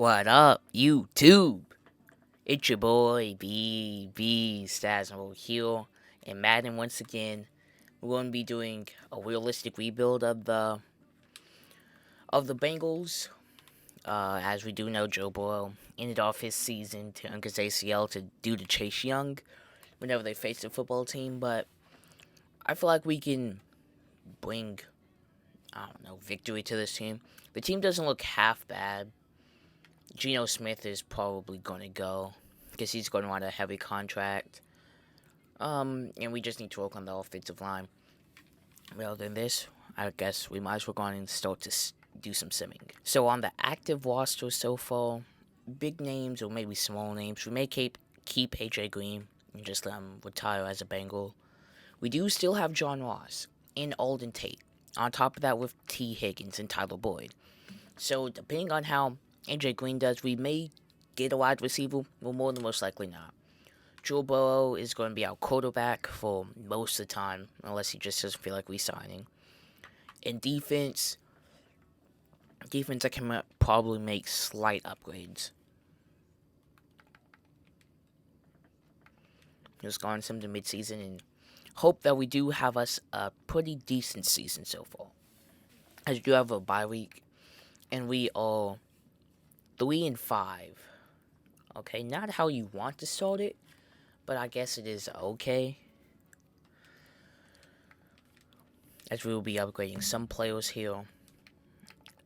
What up, YouTube? It's your boy B Stasmo here, and Madden once again. We're going to be doing a realistic rebuild of the Bengals. As we do know, Joe Burrow ended off his season to his ACL due to Chase Young whenever they faced the football team. But I feel like we can bring victory to this team. The team doesn't look half bad. Geno Smith is probably going to go because he's going to want a heavy contract. And we just need to work on the offensive line. Rather than this, I guess we might as well go on and start to do some simming. So on the active roster so far, big names or maybe small names, we may keep AJ Green and just let him retire as a Bengal. We do still have John Ross and Alden Tate. On top of that with T. Higgins and Tyler Boyd. So depending on how AJ Green does, we may get a wide receiver, but more than most likely not. Joe Burrow is going to be our quarterback for most of the time, unless he just doesn't feel like re-signing. In defense, I can probably make slight upgrades. Just going some to mid-season and hope that we do have us a pretty decent season so far. As we do have a bye week, and we are 3-5. Okay, not how you want to start it, but I guess it is okay. As we will be upgrading some players here.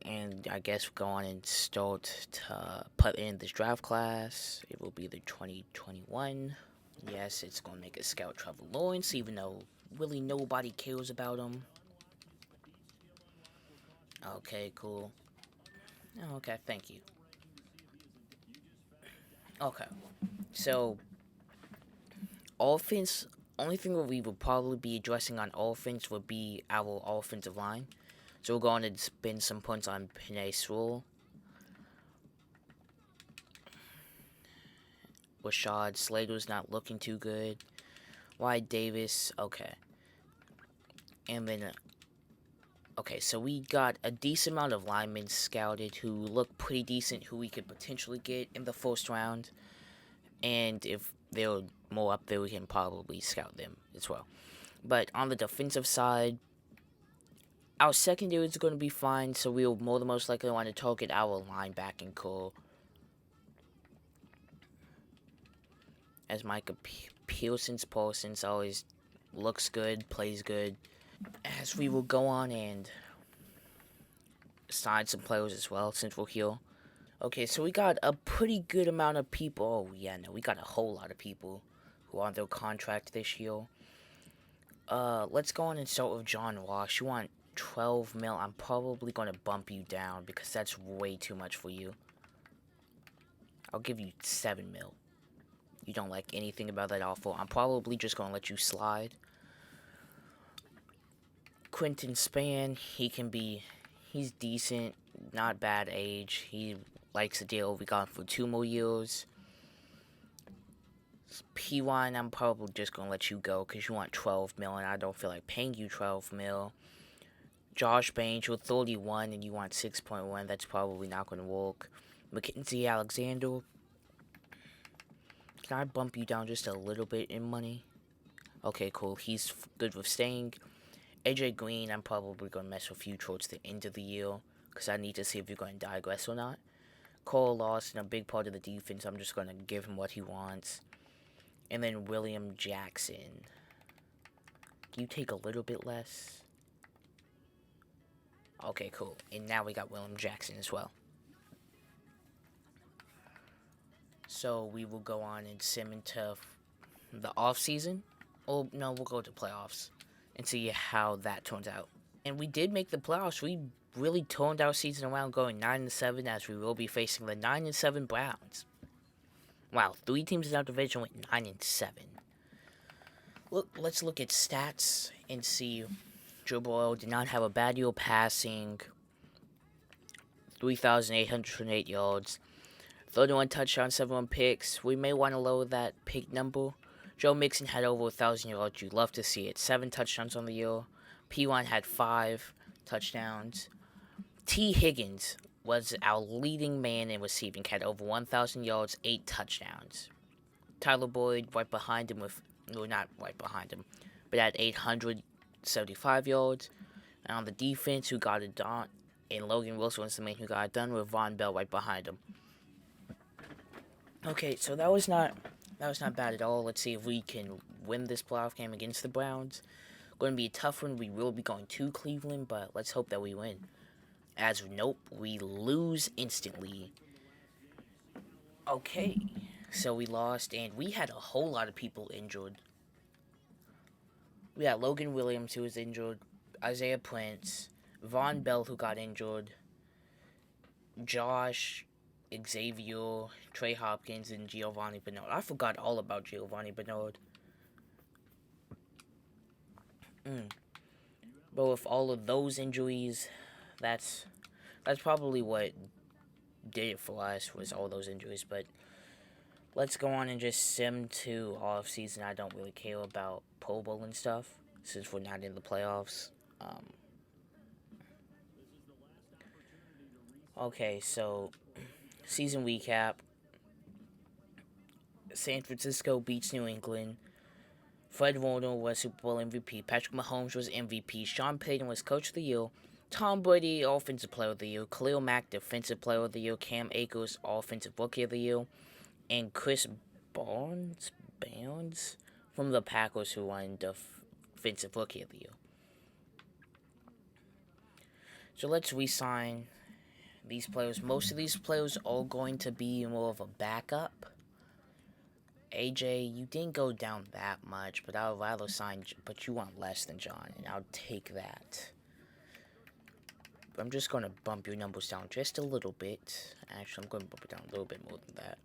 And I guess we'll go on and start to put in this draft class. It will be the 2021. Yes, it's going to make a scout Trevor Lawrence, even though really nobody cares about him. Okay, cool. Okay, thank you. Okay, so offense, only thing that we would probably be addressing on offense would be our offensive line. So we're going to spend some points on Penei Sewell. Rashad Slater's not looking too good. Wyatt Davis, okay. And then, okay, so we got a decent amount of linemen scouted who look pretty decent, who we could potentially get in the first round. And if they're more up there, we can probably scout them as well. But on the defensive side, our secondary is going to be fine, so we'll more than most likely want to target our linebacking core. As Micah Parsons always looks good, plays good. As we will go on and sign some players as well, since we're here. Okay, so we got a pretty good amount of people. Oh, yeah, no, we got a whole lot of people who are on their contract this year. Let's go on and start with John Ross. You want 12 mil? I'm probably going to bump you down because that's way too much for you. I'll give you 7 mil. You don't like anything about that offer. I'm probably just going to let you slide. Quentin Span, he's decent, not bad age. He likes the deal we got for 2 more years. P1, I'm probably just going to let you go because you want 12 mil and I don't feel like paying you 12 mil. Josh Baines, you're 31 and you want 6.1. That's probably not going to work. Mackenzie Alexander, can I bump you down just a little bit in money? Okay, cool. He's good with staying. AJ Green, I'm probably going to mess with you towards the end of the year because I need to see if you're going to digress or not. Cole Lawson, a big part of the defense. I'm just going to give him what he wants. And then William Jackson. Can you take a little bit less? Okay, cool. And now we got William Jackson as well. So we will go on and sim into the off-season. Oh, no, we'll go to playoffs and see how that turns out. And we did make the playoffs. We really turned our season around going 9-7 as we will be facing the 9-7 Browns. Wow, 3 teams in our division went 9-7. Let's look at stats and see. Joe Burrow did not have a bad year passing. 3,808 yards. 31 touchdowns, 71 picks. We may want to lower that pick number. Joe Mixon had over 1,000 yards. You'd love to see it. 7 touchdowns on the year. P1 had 5 touchdowns. T. Higgins was our leading man in receiving, had over 1,000 yards, 8 touchdowns. Tyler Boyd right behind him with, well, not right behind him, but at 875 yards. And on the defense, who got it done, and Logan Wilson was the man who got it done with Von Bell right behind him. Okay, so that was not bad at all. Let's see if we can win this playoff game against the Browns. Going to be a tough one. We will be going to Cleveland, but let's hope that we win. As nope, we lose instantly. Okay, so we lost, and we had a whole lot of people injured. We had Logan Williams, who was injured, Isaiah Prince, Von Bell, who got injured, Josh, Xavier, Trey Hopkins, and Giovanni Bernard. I forgot all about Giovanni Bernard. But with all of those injuries, that's probably what did it for us, was all those injuries. But let's go on and just sim to off season. I don't really care about Pro Bowl and stuff since we're not in the playoffs. Okay, so season recap. San Francisco beats New England. Fred Warner was Super Bowl MVP. Patrick Mahomes was MVP. Sean Payton was Coach of the Year. Tom Brady, Offensive Player of the Year. Khalil Mack, Defensive Player of the Year. Cam Akers, Offensive Rookie of the Year. And Chris Barnes from the Packers, who won Defensive Rookie of the Year. So let's re-sign these players. Most of these players are going to be more of a backup. AJ, you didn't go down that much, but I would rather sign, but you want less than John, and I'll take that. I'm just going to bump your numbers down just a little bit. Actually, I'm going to bump it down a little bit more than that.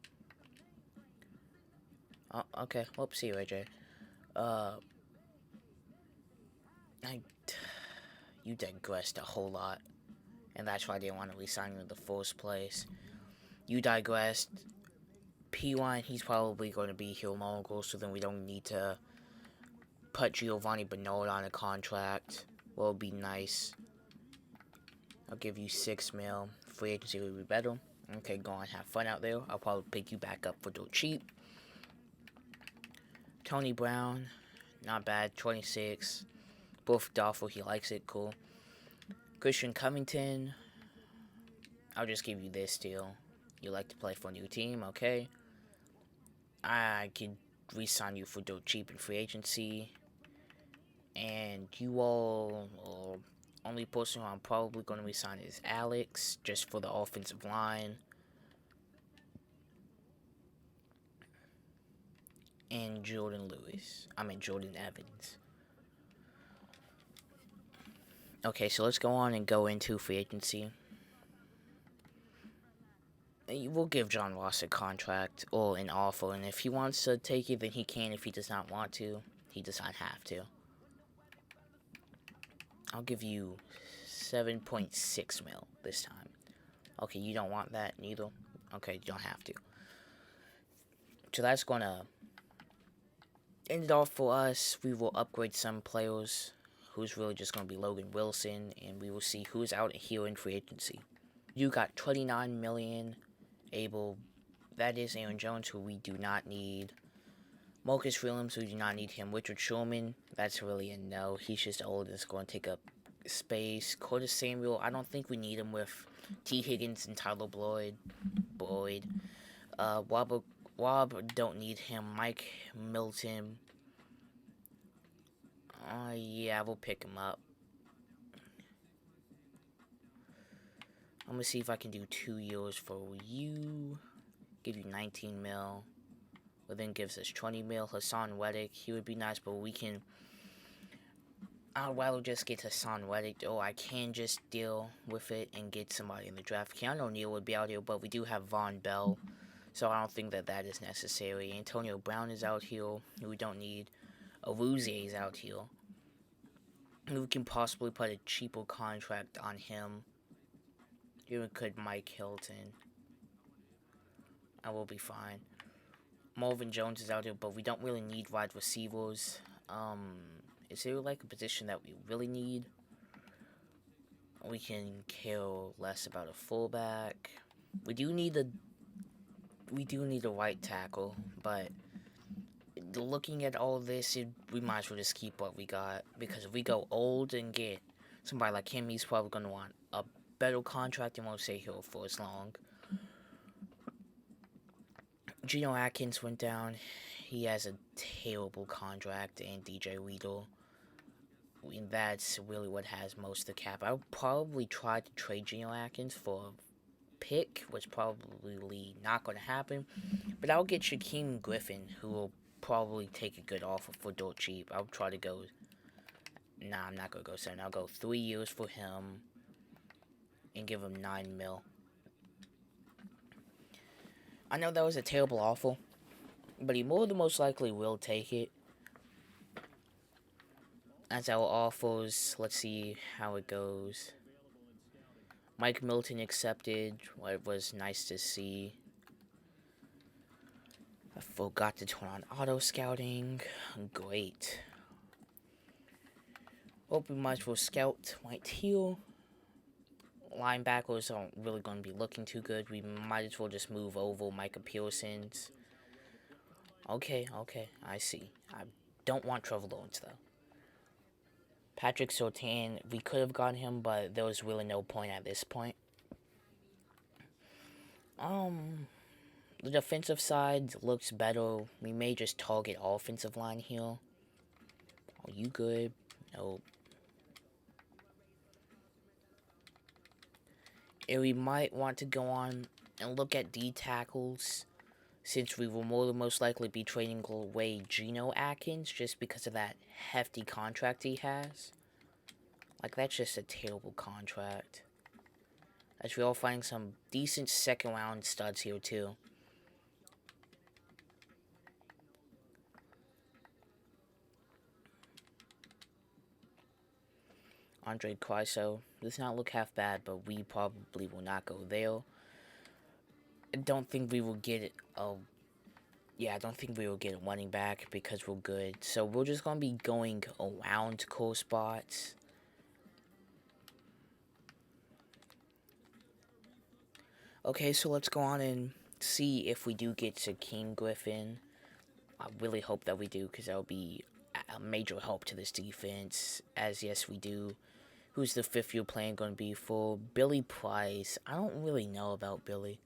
Oh, okay. Whoops, see you, AJ. You digressed a whole lot, and that's why I didn't want to re-sign you in the first place. You digressed. P1, he's probably going to be here longer, so then we don't need to put Giovanni Bernard on a contract. Well, it'd be nice. I'll give you $6 million. Free agency would be better. Okay, go on, have fun out there. I'll probably pick you back up for dirt cheap. Tony Brown, not bad, 26. Both Dolphin, he likes it, cool. Christian Covington, I'll just give you this deal. You like to play for a new team, okay. I could re-sign you for dirt cheap in free agency. And you all, only person who I'm probably going to re-sign is Alex, just for the offensive line. And Jordan Evans. Okay, so let's go on and go into free agency. We'll give John Ross a contract or an offer, and if he wants to take it, then he can. If he does not want to, he does not have to. I'll give you 7.6 mil this time. Okay, you don't want that neither. Okay, you don't have to. So that's gonna end it off for us. We will upgrade some players, who's really just gonna be Logan Wilson, and we will see who's out here in free agency. You got 29 million. That is Aaron Jones, who we do not need. Marcus Williams, we do not need him. Richard Sherman, that's really a no. He's just old and it's going to take up space. Curtis Samuel, I don't think we need him with T. Higgins and Tyler Boyd. Wob, don't need him. Mike Milton, yeah, we'll pick him up. I'm going to see if I can do 2 years for you. Give you 19 mil. But then gives us 20 mil. Hassan Reddick, he would be nice, but we can... I'd rather just get Hassan Reddick, or I can just deal with it and get somebody in the draft. Keanu O'Neal would be out here, but we do have Von Bell, so I don't think that is necessary. Antonio Brown is out here, who we don't need. Awuzie is out here. We can possibly put a cheaper contract on him. Even could Mike Hilton. I will be fine. Marvin Jones is out here, but we don't really need wide receivers. Is there like a position that we really need? We can care less about a fullback. We do need a right tackle, but looking at all this, we might as well just keep what we got, because if we go old and get somebody like him, he's probably gonna want a better contract and won't stay here for as long. Geno Atkins went down. He has a terrible contract, and DJ Weedle. I mean, that's really what has most of the cap. I would probably try to trade Geno Atkins for a pick, which probably not going to happen. But I'll get Shaquem Griffin, who will probably take a good offer for dirt cheap. I'll try to go. Nah, I'm not going to go 7. I'll go 3 years for him and give him 9 mil. I know that was a terrible offer, but he more than most likely will take it. As our offers, let's see how it goes. Mike Milton accepted, what was nice to see. I forgot to turn on auto scouting. Great. Hope we might as well scout right here. Linebackers aren't really going to be looking too good. We might as well just move over Micah Pearson's. Okay, I see. I don't want Trevor Lawrence, though. Patrick Surtain, we could have gotten him, but there was really no point at this point. The defensive side looks better. We may just target offensive line here. Are you good? Nope. And we might want to go on and look at D tackles, since we will more than most likely be trading away Geno Atkins just because of that hefty contract he has. Like, that's just a terrible contract. As we are finding some decent second round studs here too. Andre Criso does not look half bad, but we probably will not go there. I don't think we will get a running back because we're good. So we're just gonna be going around core spots. Okay, so let's go on and see if we do get Shaquem Griffin. I really hope that we do, because that would be a major help to this defense. As yes, we do. Who's the 5th-year plan going to be for? Billy Price. I don't really know about Billy.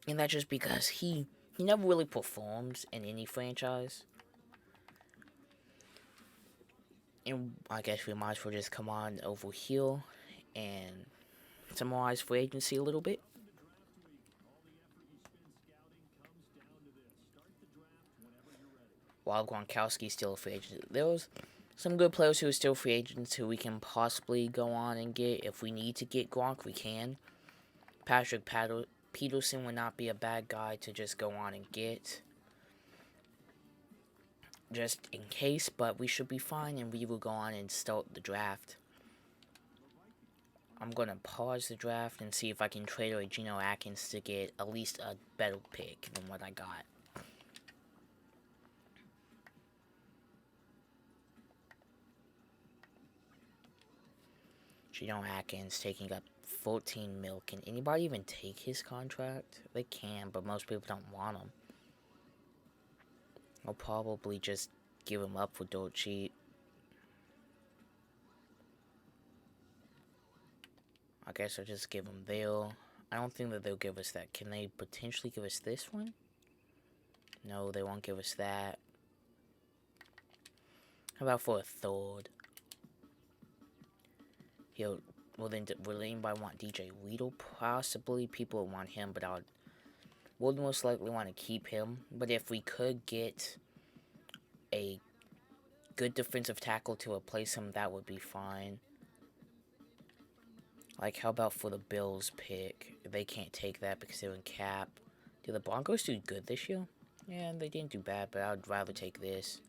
And that's just because he never really performs in any franchise. And I guess we might as well just come on over here and summarize free agency a little bit. While Gronkowski's still a free agent, there was some good players who are still free agents who we can possibly go on and get. If we need to get Gronk, we can. Patrick Peterson would not be a bad guy to just go on and get, just in case, but we should be fine, and we will go on and start the draft. I'm going to pause the draft and see if I can trade away Geno Atkins to get at least a better pick than what I got. Geno Atkins taking up 14 mil. Can anybody even take his contract? They can, but most people don't want him. I'll probably just give him up for dirt cheap. I guess I'll just give him there. I don't think that they'll give us that. Can they potentially give us this one? No, they won't give us that. How about for a third? Will anybody want DJ Weedle? Possibly people would want him, but I would most likely want to keep him. But if we could get a good defensive tackle to replace him, that would be fine. Like, how about for the Bills pick? They can't take that because they're in cap. Do the Broncos do good this year? Yeah, they didn't do bad, but I'd rather take this.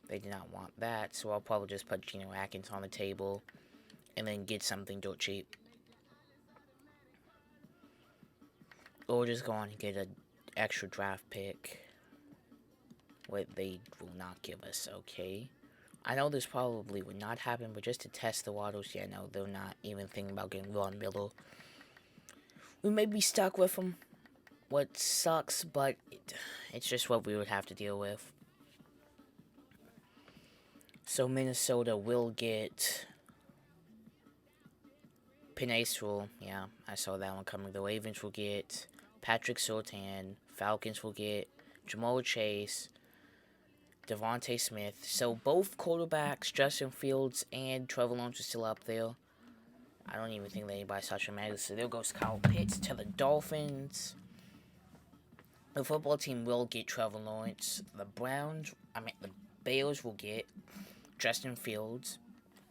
They did not want that, so I'll probably just put Geno Atkins on the table and then get something dirt cheap. Or just go on and get an extra draft pick. what they will not give us, okay? I know this probably would not happen, but just to test the waters, yeah, no, they're not even thinking about getting Von Miller. We may be stuck with them, what sucks, but it's just what we would have to deal with. So Minnesota will get Penei Sewell. Yeah, I saw that one coming. The Ravens will get Patrick Surtain. Falcons will get Jamal Chase, Devontae Smith. So both quarterbacks, Justin Fields and Trevor Lawrence, are still up there. I don't even think that anybody's touching matters. So there goes Kyle Pitts to the Dolphins. The football team will get Trevor Lawrence. The Bears will get Justin Fields.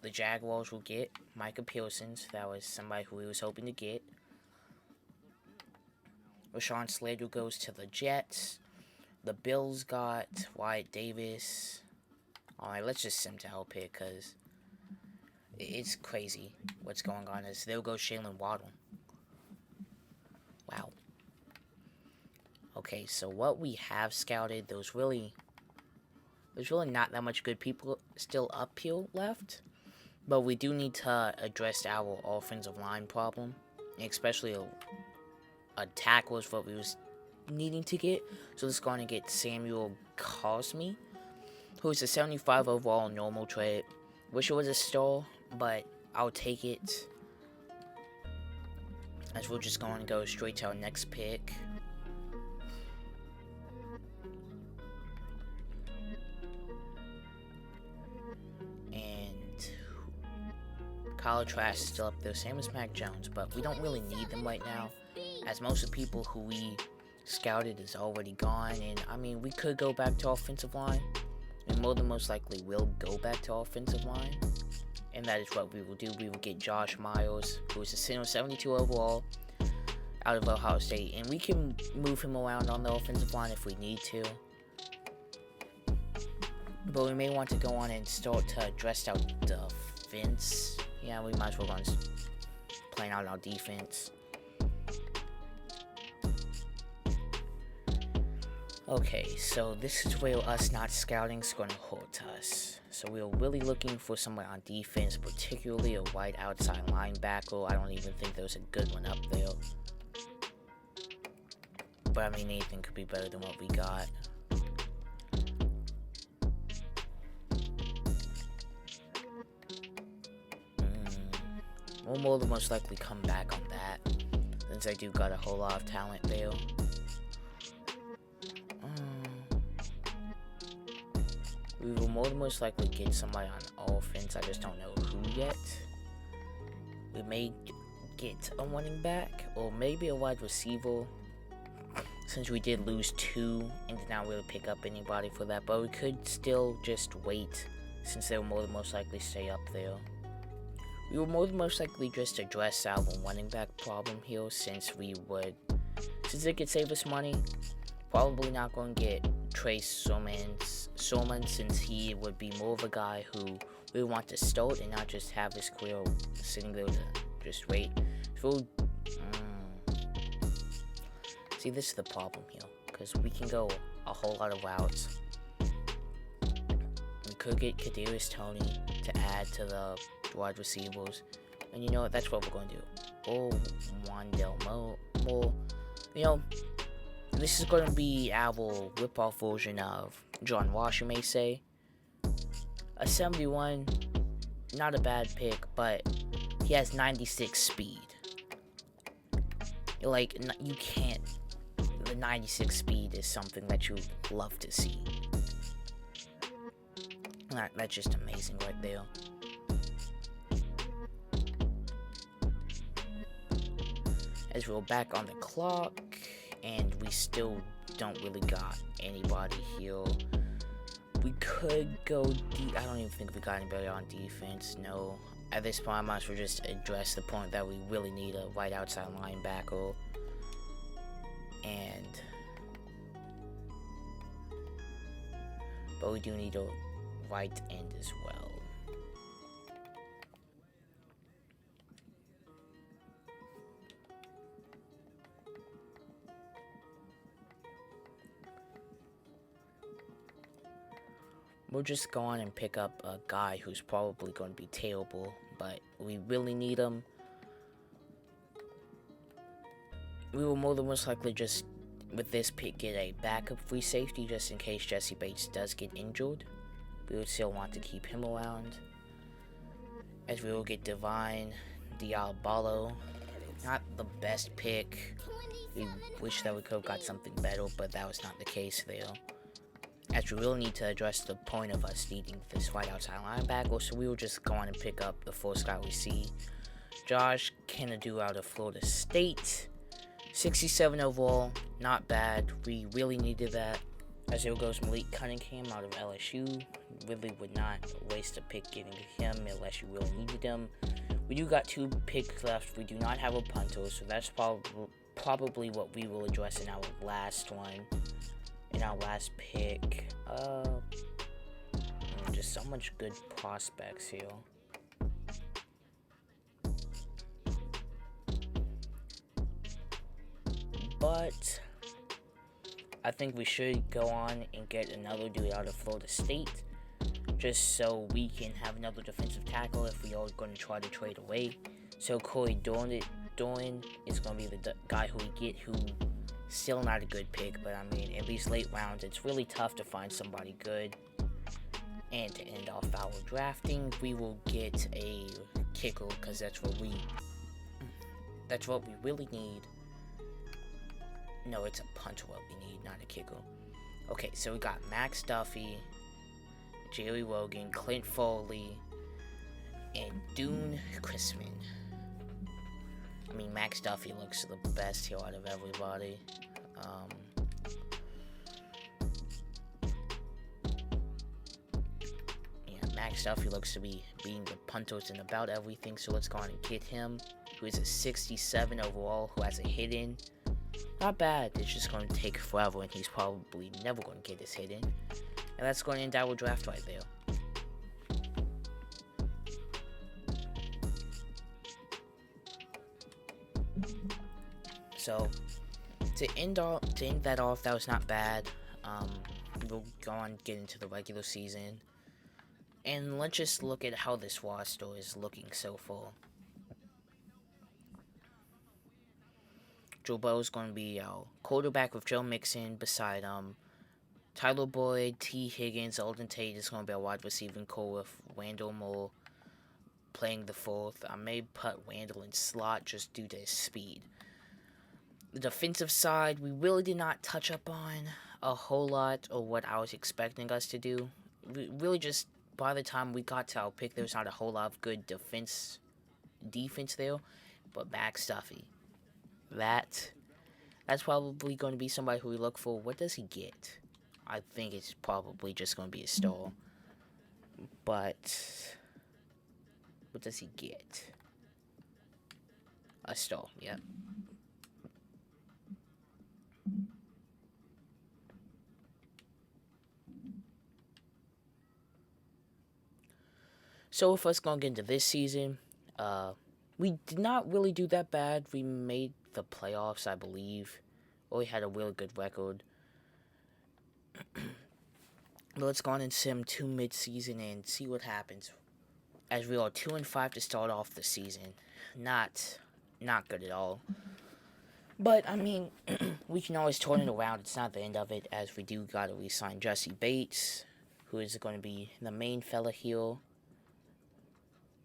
The Jaguars will get Micah Parsons. That was somebody who we was hoping to get. Rashawn Slater goes to the Jets. The Bills got Wyatt Davis. Alright, let's just sim to help here, because it's crazy what's going on. As there goes Shaylen Waddle. Wow. Okay, so what we have scouted, there's really not that much good people still up here left. But we do need to address our offensive line problem. Especially a tackle is what we was needing to get. So this is going to get Samuel Cosmi, who's a 75 overall normal trade. Wish it was a star, but I'll take it. As we're just going to go straight to our next pick. Kyle Trask is still up there, same as Mac Jones, but we don't really need them right now, as most of the people who we scouted is already gone. And I mean, we could go back to offensive line, and more than most likely will go back to offensive line, and that is what we will do. We will get Josh Myers, who is a 72 overall, out of Ohio State, and we can move him around on the offensive line if we need to. But we may want to go on and start to address our defense. Yeah, we might as well go on playing out our defense. Okay, so this is where us not scouting is going to hurt us. So we're really looking for someone on defense, particularly a wide outside linebacker. I don't even think there's a good one up there. But I mean, anything could be better than what we got. We'll more than most likely come back on that, since I do got a whole lot of talent there. We will more than most likely get somebody on offense. I just don't know who yet. We may get a running back, or maybe a wide receiver, since we did lose 2 and did not really pick up anybody for that. But we could still just wait, since they will more than most likely stay up there. We will more than most likely just address our running back problem here, since it could save us money. Probably not going to get Trey Sermon, since he would be more of a guy who we want to start and not just have his career sitting there to just wait. So, see, this is the problem here, because we can go a whole lot of routes. We could get Kadarius Toney to add to the wide receivers, and you know what? That's what we're going to do. Or Wandell Moore. You know, this is going to be our rip-off version of John Walsh, you may say. A 71, not a bad pick, but he has 96 speed. Like, you can't. The 96 speed is something that you love to see. That's just amazing right there. As we're back on the clock, and we still don't really got anybody here. We could go deep. I don't even think we got anybody on defense. No. At this point, I might as well just address the point that we really need a right outside linebacker. But we do need a right end as well. we'll just go on and pick up a guy who's probably going to be terrible, but we really need him. We will more than most likely just, with this pick, get a backup free safety just in case Jesse Bates does get injured. We would still want to keep him around. As we will get Divine Diabolo. Not the best pick. We wish that we could have got something better, but that was not the case there. As we will need to address the point of us needing this right outside linebacker, so we will just go on and pick up the first guy we see. Josh Kennedy out of Florida State. 67 overall, not bad. We really needed that. As there goes Malik Cunningham out of LSU. Really would not waste a pick getting him unless you really needed him. We do got 2 picks left. We do not have a punter, so that's probably what we will address in our last one. In our last pick. Just so much good prospects here. But I think we should go on and get another dude out of Florida State, just so we can have another defensive tackle if we are going to try to trade away. So Corey Dorn is going to be the guy who we get, who still not a good pick, but I mean, in these late rounds, it's really tough to find somebody good. And to end off our drafting, we will get a kicker, because that's what we really need. No, it's a punter what we need, not a kicker. Okay, so we got Max Duffy, Jerry Rogan, Clint Foley, and Dune Chrisman. I mean, Max Duffy looks the best here out of everybody. Max Duffy looks to be beating the punters in about everything, so let's go on and get him. Who is a 67 overall, who has a hidden. Not bad, it's just going to take forever, and he's probably never going to get his hidden. And that's going to end our draft right there. So, to end that off, that was not bad. We'll go on and get into the regular season. And let's just look at how this roster is looking so far. Joe Burrow is going to be our quarterback with Joe Mixon beside Tyler Boyd, T. Higgins, Alden Tate is going to be our wide receiving core with Randall Moore playing the fourth. I may put Randall in slot just due to his speed. The defensive side, we really did not touch up on a whole lot of what I was expecting us to do. We really just, by the time we got to our pick, there was not a whole lot of good defense there, but Max Duffy. That's probably going to be somebody who we look for. What does he get? I think it's probably just going to be a stall. But what does he get? A stall, yeah. So if us going to get into this season, we did not really do that bad. We made the playoffs, I believe. Or we had a really good record. Let's go on and sim 2 mid-season and see what happens. As we are 2-5 to start off the season. Not good at all. But, I mean, we can always turn it around. It's not the end of it, as we do got to re-sign Jesse Bates, who is going to be the main fella here.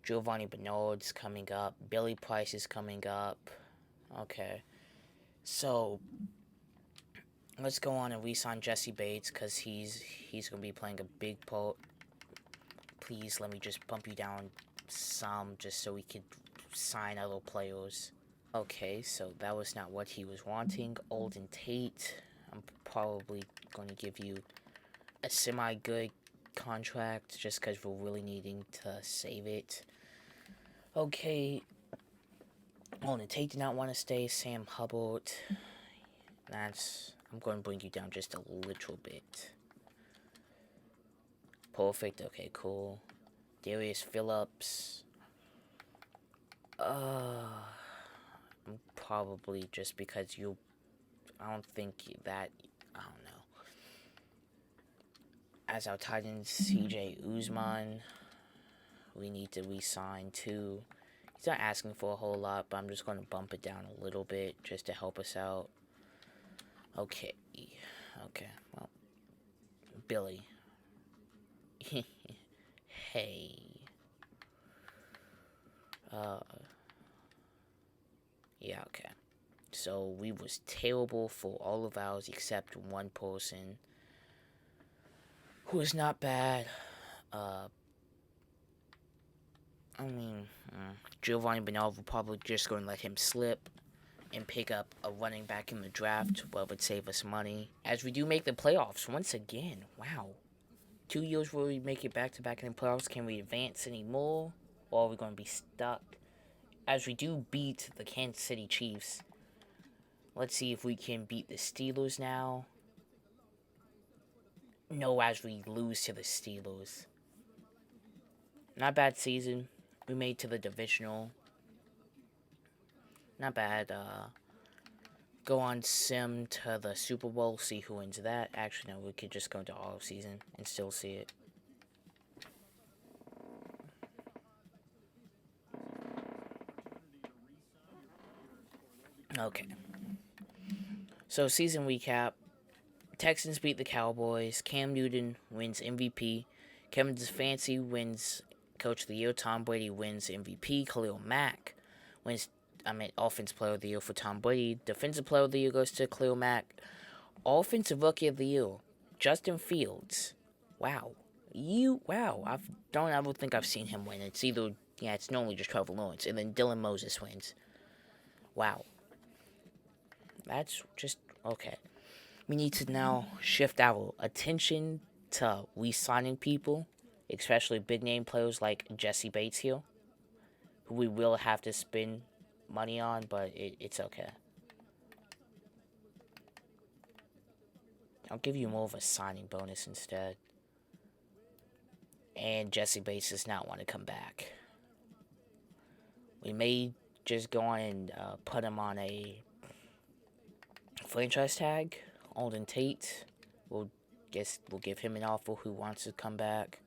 Giovanni Bernard's coming up. Billy Price is coming up. Okay. So, let's go on and re-sign Jesse Bates, because he's going to be playing a big part. Please, let me just bump you down some, just so we could sign other players. Okay, so that was not what he was wanting. Alden Tate, I'm probably going to give you a semi-good contract, just because we're really needing to save it. Okay, Alden Tate did not want to stay. Sam Hubbard, I'm going to bring you down just a little bit. Perfect, okay, cool. Darius Phillips, probably just because I don't think that, I don't know. As our tight end, CJ Uzman, we need to re-sign too. He's not asking for a whole lot, but I'm just going to bump it down a little bit just to help us out. Okay. Okay. Well, Billy. Hey. Uh. Yeah. Okay. So we was terrible for all of ours except one person who is not bad. I mean, Giovanni Bernard will probably just going to let him slip and pick up a running back in the draft, what would save us money. As we do make the playoffs once again. Wow. 2 years where we make it back to back in the playoffs. Can we advance anymore? Or are we going to be stuck? As we do beat the Kansas City Chiefs. Let's see if we can beat the Steelers now. No, as we lose to the Steelers. Not bad season. We made to the divisional. Not bad. Go on sim to the Super Bowl, see who wins that. Actually, no, we could just go into all season and still see it. Okay. So, season recap. Texans beat the Cowboys. Cam Newton wins MVP. Kevin Stefanski wins Coach of the Year. Tom Brady wins MVP. Khalil Mack wins, Offensive Player of the Year for Tom Brady. Defensive Player of the Year goes to Khalil Mack. Offensive Rookie of the Year, Justin Fields. Wow. I don't ever think I've seen him win. It's normally just Trevor Lawrence. And then Dylan Moses wins. Wow. That's just, okay. We need to now shift our attention to re-signing people, especially big name players like Jesse Bates here, who we will have to spend money on, but it's okay. I'll give you more of a signing bonus instead. And Jesse Bates does not want to come back. We may just go on and put him on a franchise tag. Alden Tate, we'll give him an offer who wants to come back.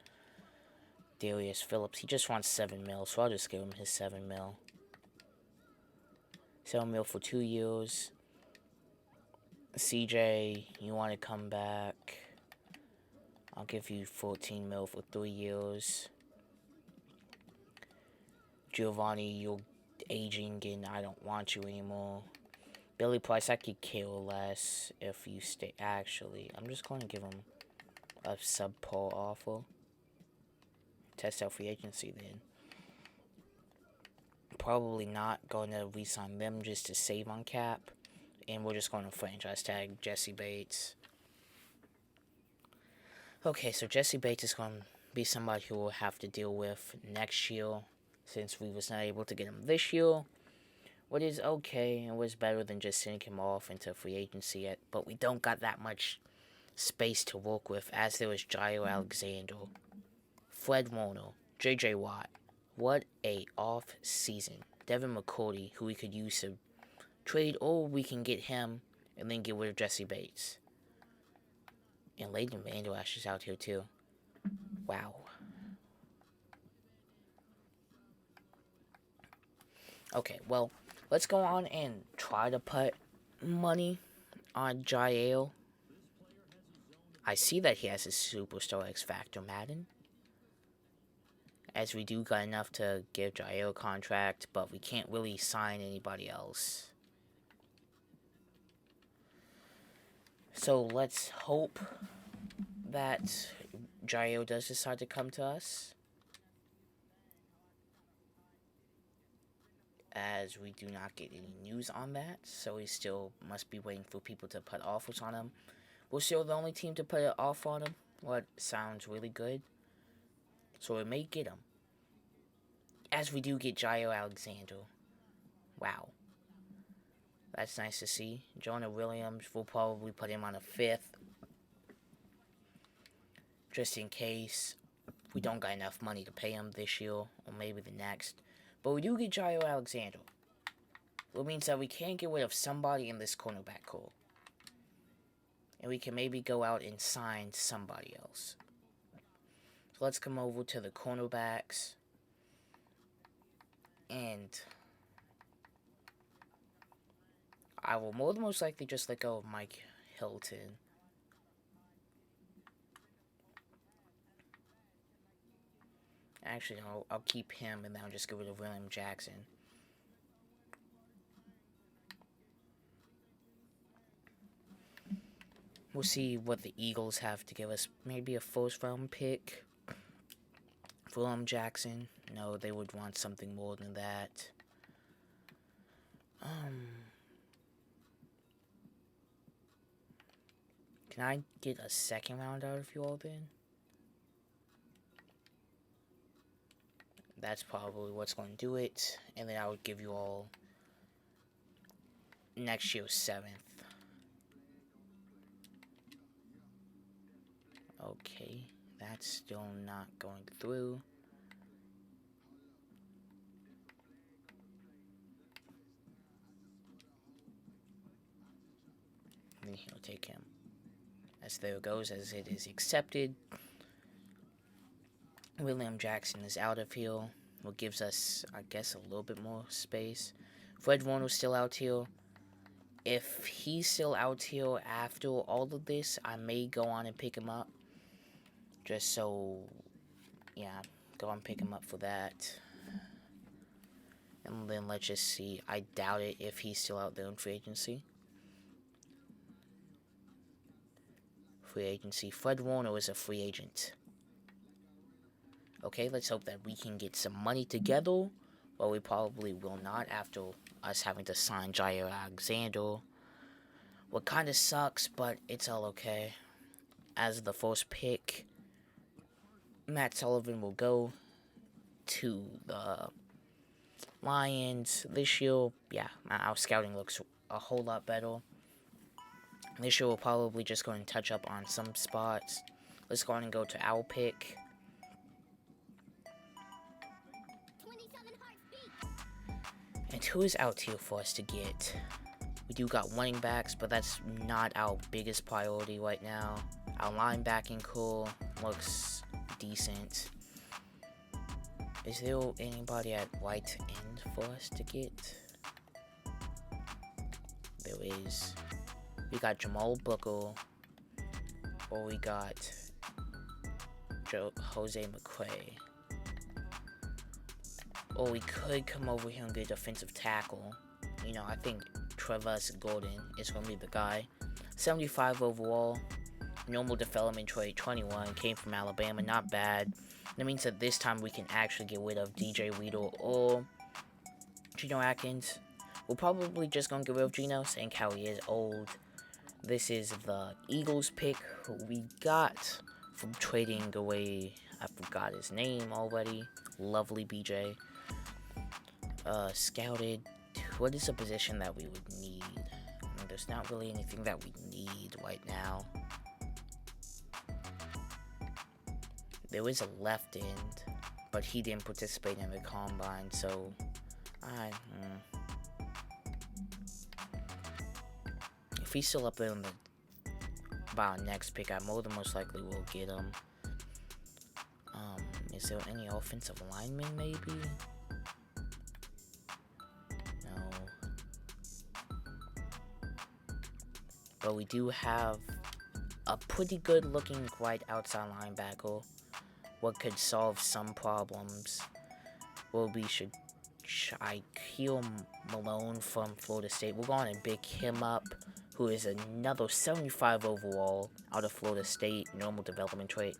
Darius Phillips, he just wants $7 million, so I'll just give him his $7 million. $7 million for 2 years. CJ, you want to come back? I'll give you $14 million for 3 years. Giovanni, you're aging and I don't want you anymore. Billy Price, I could care less if you stay. Actually, I'm just going to give him a subpar offer. Test out free agency then. Probably not going to re-sign them just to save on cap. And we're just going to franchise tag Jesse Bates. Okay, so Jesse Bates is going to be somebody who we'll have to deal with next year, since we was not able to get him this year. What is okay, and was better than just sending him off into free agency yet. But we don't got that much space to work with, as there was Jairo Alexander, Fred Warner, J.J. Watt. What a off season. Devin McCourty, who we could use to trade, or we can get him and then get rid of Jesse Bates. And Leighton Vander Esch is out here too. Wow. Okay, well, let's go on and try to put money on Jael. I see that he has a Superstar X Factor Madden, as we do got enough to give Jael a contract, but we can't really sign anybody else. So let's hope that Jael does decide to come to us, as we do not get any news on that, so we still must be waiting for people to put offers on him. We're still the only team to put an offer on him, what sounds really good, so we may get him. As we do get Jairo Alexander. Wow. That's nice to see. Jonah Williams, we'll probably put him on a 5th, just in case we don't got enough money to pay him this year, or maybe the next. But we do get Jairo Alexander, which means that we can get rid of somebody in this cornerback core. And we can maybe go out and sign somebody else. Let's come over to the cornerbacks. And I will more than most likely just let go of Mike Hilton. Actually, no, I'll keep him and then I'll just get rid of William Jackson. We'll see what the Eagles have to give us. Maybe a first round pick for William Jackson. No, they would want something more than that. Can I get a second round out of you all then? That's probably what's going to do it. And then I would give you all next year's 7th. Okay, that's still not going through. And then he'll take him. As there it goes, as it is accepted. William Jackson is out of here, what gives us, I guess, a little bit more space. Fred Warner's still out here. If he's still out here after all of this, I may go on and pick him up. Just so, yeah, go on and pick him up for that. And then let's just see. I doubt it if he's still out there in free agency. Free agency. Fred Warner is a free agent. Okay, let's hope that we can get some money together. Well, we probably will not after us having to sign Jair Alexander. What kind of sucks, but it's all okay. As the first pick, Matt Sullivan will go to the Lions. This year, yeah, our scouting looks a whole lot better. This year we'll probably just go and touch up on some spots. Let's go on and go to our pick. And who is out here for us to get? We do got running backs, but that's not our biggest priority right now. Our linebacking core looks decent. Is there anybody at right end for us to get? There is. We got Jamal Booker, or we got Jose McCray. Or we could come over here and get a defensive tackle. You know, I think Travis Gordon is going to be the guy. 75 overall. Normal development trait, 21. Came from Alabama, not bad. That means that this time we can actually get rid of DJ Weedle or Geno Atkins. We're probably just going to get rid of Geno, saying how he is old. This is the Eagles pick who we got from trading away. I forgot his name already. Lovely BJ. Scouted. What is a position that we would need? I mean, there's not really anything that we need right now. There is a left end, but he didn't participate in the combine, so if he's still up there on by our next pick, I more than most likely will get him. Is there any offensive lineman maybe? But we do have a pretty good looking right outside linebacker. What could solve some problems. Well, we should Shaquille Malone from Florida State. We're going to pick him up, who is another 75 overall out of Florida State. Normal development trait.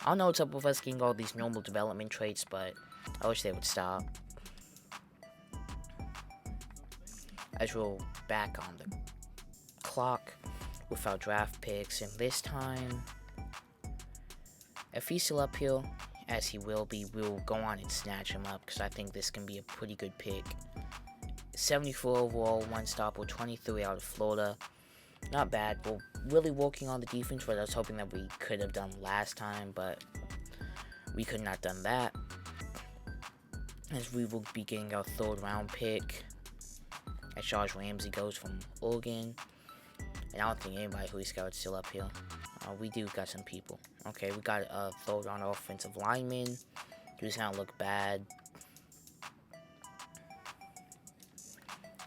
I don't know what's up with us getting all these normal development traits, but I wish they would stop. As we're back on the clock with our draft picks, and this time, if he's still up here, as he will be, we'll go on and snatch him up, because I think this can be a pretty good pick. 74 overall, 1 stopper, 23 out of Florida. Not bad. We're really working on the defense, what I was hoping that we could have done last time, but we could not done that. As we will be getting our 3rd round pick, as Josh Ramsey goes from Oregon. And I don't think anybody who he scouted is still up here. We do got some people. Okay, we got a third on offensive lineman. Does not look bad.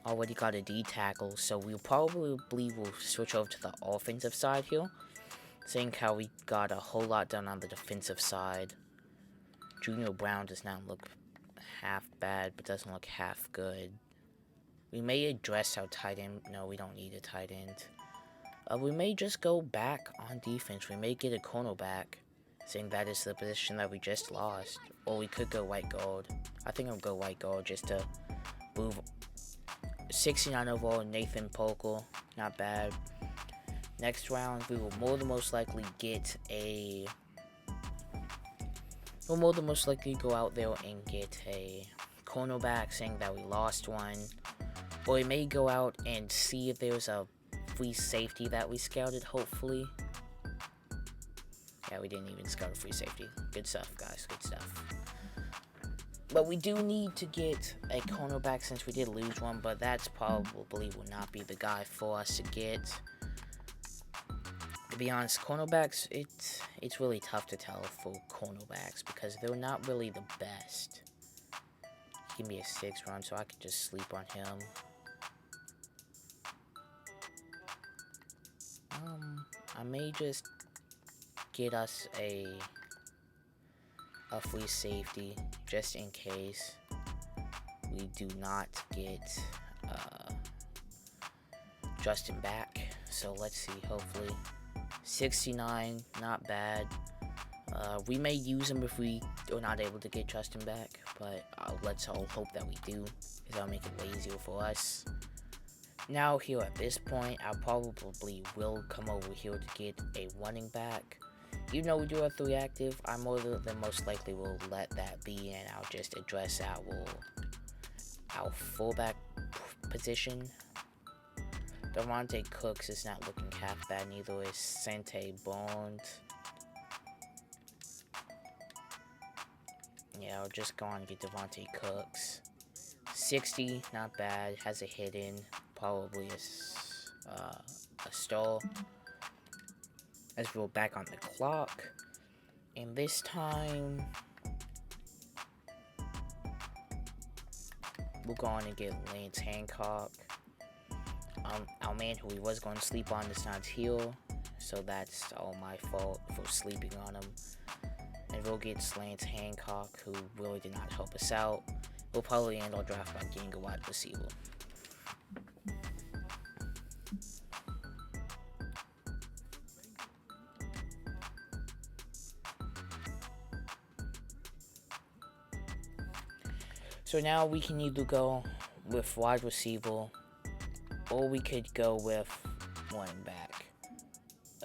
Already got a D tackle, so we'll probably will switch over to the offensive side here. Seeing how we got a whole lot done on the defensive side. Junior Brown does not look half bad, but doesn't look half good. We may address our tight end. No, we don't need a tight end. We may just go back on defense. We may get a cornerback, saying that is the position that we just lost. Or we could go white guard. I think I'll go white guard just to move. 69 overall, Nathan Polk, not bad. Next round, we will more than most likely get a... We'll more than most likely go out there and get a cornerback, saying that we lost one. Or we may go out and see if there's a free safety that we scouted, hopefully. Yeah, we didn't even scout a free safety. Good stuff, guys. Good stuff. But we do need to get a cornerback since we did lose one, but that's probably will not be the guy for us to get. To be honest, cornerbacks, it's really tough to tell for cornerbacks because they're not really the best. Give me a 6 run so I can just sleep on him. I may just get us a free safety just in case we do not get Justin back. So let's see, hopefully 69, not bad. We may use him if we are not able to get Justin back, but let's all hope that we do, because that'll make it way easier for us. Now here at this point, I probably will come over here to get a running back. Even though we do have 3 active, I more than most likely will let that be, and I'll just address our fullback position. Devontae Cooks is not looking half bad, neither is Sante Bond. Yeah, I'll just go on and get Devontae Cooks. 60, not bad, has a hit in, probably a stall. As we're back on the clock, and this time we'll go on and get Lance Hancock. Our man who we was going to sleep on is not here, so that's all my fault for sleeping on him. And we'll get Lance Hancock, who really did not help us out. We'll probably end our draft by getting a wide receiver. So now we can either go with wide receiver, or we could go with running back.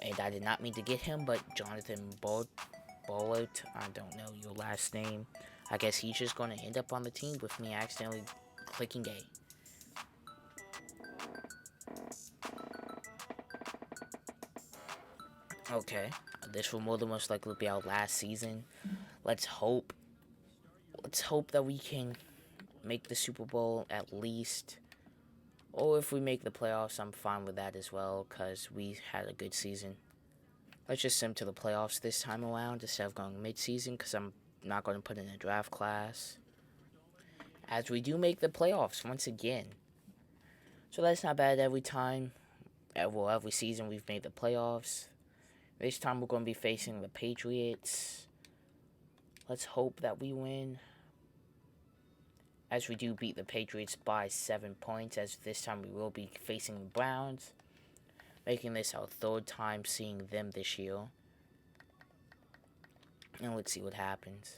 And I did not mean to get him, but Jonathan Bolt, I don't know your last name. I guess he's just going to end up on the team with me accidentally clicking A. Okay, this will more than most likely be our last season. Let's hope that we can make the Super Bowl at least. Or if we make the playoffs, I'm fine with that as well, because we had a good season. Let's just send to the playoffs this time around instead of going mid-season, because I'm not going to put in a draft class. As we do make the playoffs once again. So that's not bad every time. Well, every season we've made the playoffs. This time we're going to be facing the Patriots. Let's hope that we win. As we do beat the Patriots by 7 points, as this time we will be facing the Browns, making this our 3rd time seeing them this year. And let's see what happens.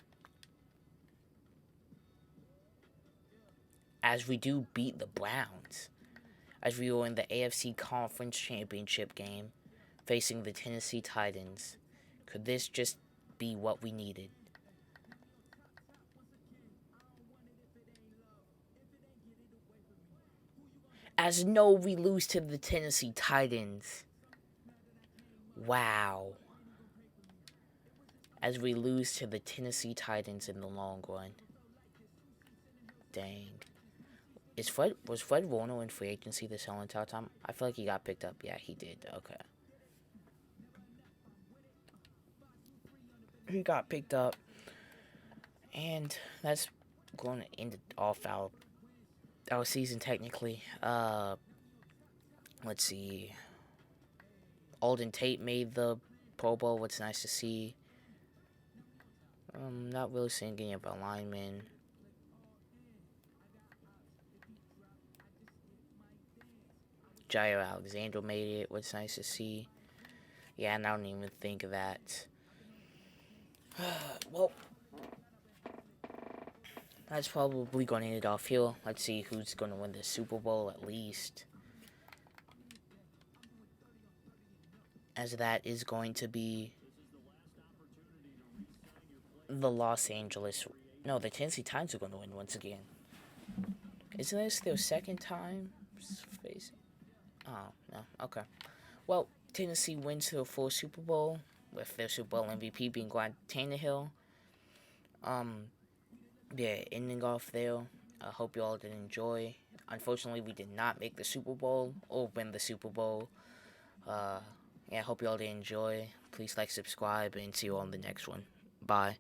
As we do beat the Browns, as we were in the AFC Conference Championship game, facing the Tennessee Titans, could this just be what we needed? As no, we lose to the Tennessee Titans. Wow. As we lose to the Tennessee Titans in the long run. Dang. Was Fred Warner in free agency this whole entire time? I feel like he got picked up. Yeah, he did. Okay. he got picked up, and that's going to end off our season technically. Let's see. Alden Tate made the Pro Bowl, which is nice to see. Not really seeing any of our linemen. Jair Alexander made it, which is nice to see. Yeah, and I don't even think of that. Well, that's probably going to end it off here. Let's see who's going to win the Super Bowl at least. As that is going to be the Los Angeles. No, the Tennessee Titans are going to win once again. Isn't this their second time facing? Oh, no. Okay. Well, Tennessee wins their full Super Bowl, with their Super Bowl MVP being Ryan Tannehill. Yeah, ending off there. I hope you all did enjoy. Unfortunately, we did not make the Super Bowl or win the Super Bowl. Yeah, I hope you all did enjoy. Please like, subscribe, and see you all in the next one. Bye.